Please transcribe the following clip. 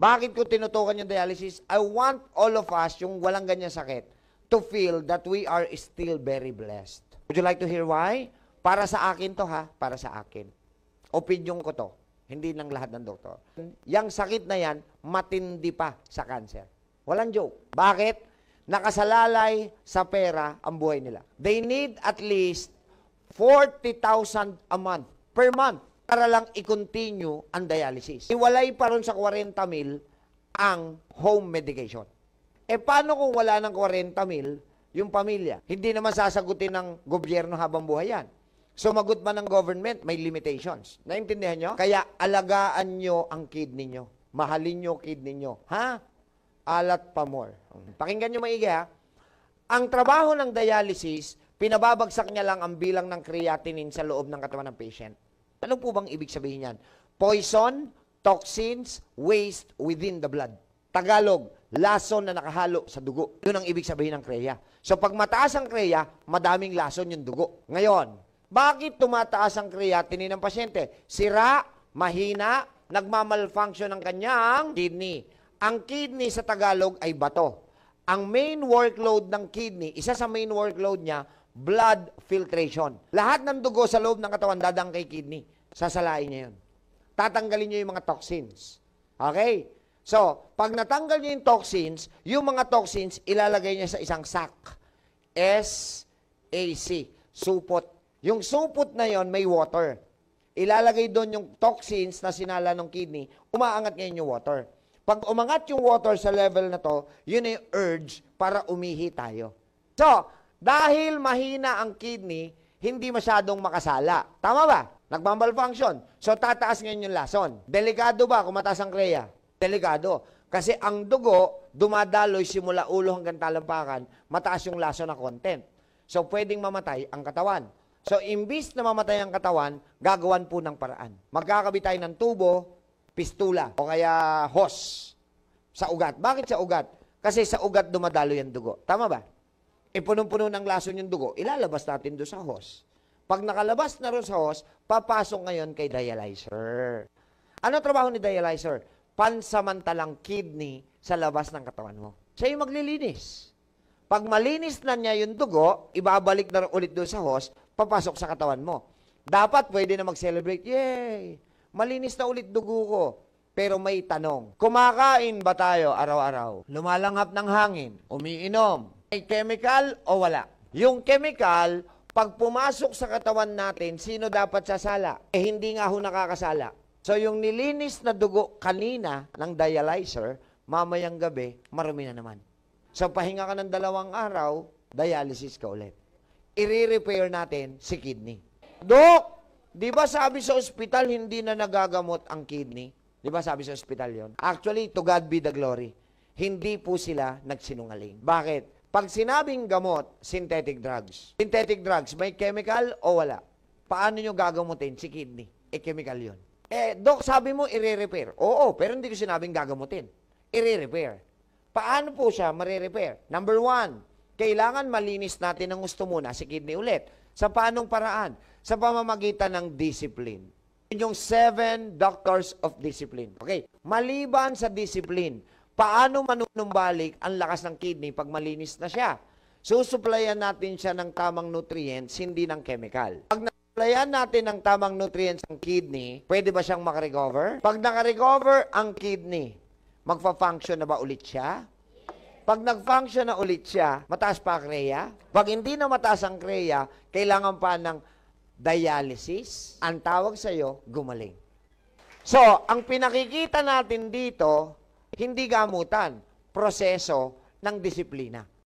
Bakit ko tinutukan yung dialysis? I want all of us, yung walang ganyan sakit, to feel that we are still very blessed. Would you like to hear why? Para sa akin to ha, para sa akin. Opinion ko to, hindi lang lahat ng doktor. Yang sakit na yan, matindi pa sa cancer. Walang joke. Bakit? Nakasalalay sa pera ang buhay nila. They need at least 40,000 a month, per month, para lang i-continue ang dialysis. Iwalay pa ron sa 40,000 ang home medication. E paano kung wala ng 40,000 yung pamilya? Hindi naman sasagutin ng gobyerno habang buhay yan. Sumagot man ng government, may limitations. Naintindihan nyo? Kaya alagaan nyo ang kidney nyo. Mahalin nyo kidney nyo. Ha? Alat pa more. Pakinggan nyo maigi ha. Ang trabaho ng dialysis, pinababagsak niya lang ang bilang ng creatinine sa loob ng katawan ng patient. Ano po bang ibig sabihin yan? Poison, toxins, waste within the blood. Tagalog, lason na nakahalo sa dugo. Yun ang ibig sabihin ng kreya. So pag mataas ang kreya, madaming lason yung dugo. Ngayon, bakit tumataas ang creatinine ng pasyente? Sira, mahina, nagmamalfunction ang kanyang kidney. Ang kidney sa Tagalog ay bato. Ang main workload ng kidney, isa sa main workload niya, blood filtration. Lahat ng dugo sa loob ng katawan dadang kay kidney. Sasalain niya yun. Tatanggalin niya yung mga toxins. Okay? So, pag natanggal niya yung mga toxins, ilalagay niya sa isang sac. SAC. Supot. Yung supot na yon may water. Ilalagay doon yung toxins na sinala ng kidney, umaangat ngayon yung water. Pag umangat yung water sa level na to, yun ay urge para umihi tayo. So, dahil mahina ang kidney, hindi masyadong makasala. Tama ba? Nagmamalfunction. So, tataas ngayon yung lason. Delikado ba kung mataas ang kreya? Delikado. Kasi ang dugo, dumadaloy simula ulo hanggang talampakan, mataas yung lason na content. So, pwedeng mamatay ang katawan. So, imbis na mamatay ang katawan, gagawan po ng paraan. Magkakabit tayo ng tubo, pistula, o kaya hose sa ugat. Bakit sa ugat? Kasi sa ugat dumadaloy ang dugo. Tama ba? Punong-puno ng lason yung dugo, ilalabas natin doon sa hose. Pag nakalabas na rin sa hose, papasok ngayon kay dialyzer. Ano trabaho ni dialyzer? Pansamantalang kidney sa labas ng katawan mo. Siya yung maglilinis. Pag malinis na niya yung dugo, ibabalik na ulit doon sa hose, papasok sa katawan mo. Dapat pwede na mag-celebrate, yay! Malinis na ulit dugo ko. Pero may tanong, kumakain ba tayo araw-araw? Lumalanghap ng hangin, umiinom, may chemical o wala? Yung chemical, pag pumasok sa katawan natin, sino dapat sasala? Hindi nga ho nakakasala. So yung nilinis na dugo kanina ng dialyzer, mamayang gabi, marumi na naman. So pahinga ka ng 2 araw, dialysis ka ulit. I-repair natin si kidney. Dok, di ba sabi sa ospital hindi na nagagamot ang kidney? Di ba sabi sa ospital yon? Actually, to God be the glory. Hindi po sila nagsinungaling. Bakit? Pag sinabing gamot, synthetic drugs. Synthetic drugs, may chemical o wala? Paano nyo gagamutin si kidney? Chemical yun. Dok, sabi mo, i-repair. Oo, pero hindi ko sinabing gagamutin. I-repair. Paano po siya mare-repair? Number 1, kailangan malinis natin ng gusto muna si kidney ulit. Sa paanong paraan? Sa pamamagitan ng discipline. Yung 7 doctors of discipline. Okay, maliban sa discipline, paano manunumbalik ang lakas ng kidney pag malinis na siya? Susuplayan natin siya ng tamang nutrients, hindi ng chemical. Pag nasuplayan natin ng tamang nutrients ang kidney, pwede ba siyang makarecover? Pag nakarecover ang kidney, magfa-function na ba ulit siya? Pag nag-function na ulit siya, mataas pa ang kreya? Pag hindi na mataas ang kreya, kailangan pa ng dialysis. Ang tawag sa'yo, gumaling. So, ang pinakikita natin dito, hindi gamutan, proseso ng disiplina.